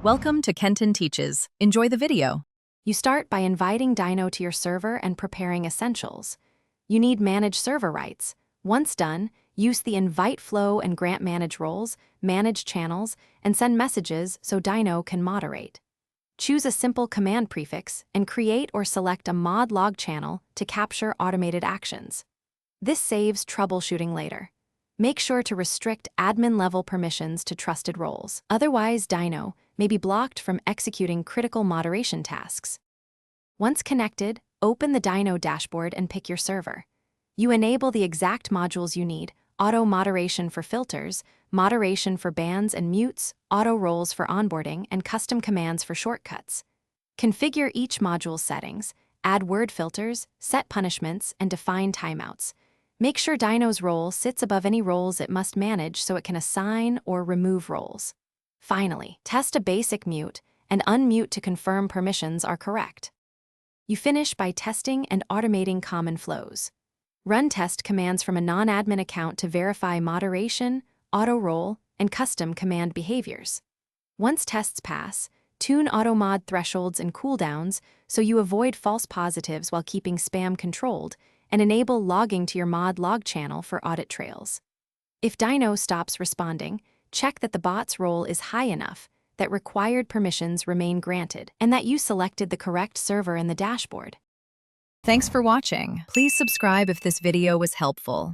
Welcome to Kenton Teaches. Enjoy the video. You start by inviting Dyno to your server and preparing essentials. You need manage server rights. Once done, use the invite flow and grant manage roles, manage channels, and send messages so Dyno can moderate. Choose a simple command prefix and create or select a mod log channel to capture automated actions. This saves troubleshooting later. Make sure to restrict admin-level permissions to trusted roles. Otherwise, Dyno may be blocked from executing critical moderation tasks. Once connected, open the Dyno dashboard and pick your server. You enable the exact modules you need: auto moderation for filters, moderation for bans and mutes, auto roles for onboarding, and custom commands for shortcuts. Configure each module's settings, add word filters, set punishments, and define timeouts. Make sure Dyno's role sits above any roles it must manage so it can assign or remove roles. Finally, test a basic mute and unmute to confirm permissions are correct. You finish by testing and automating common flows. Run test commands from a non-admin account to verify moderation, auto-role, and custom command behaviors. Once tests pass, tune auto-mod thresholds and cooldowns so you avoid false positives while keeping spam controlled, and enable logging to your mod log channel for audit trails. If Dyno stops responding, check that the bot's role is high enough, that required permissions remain granted, and that you selected the correct server in the dashboard. Thanks for watching. Please subscribe if this video was helpful.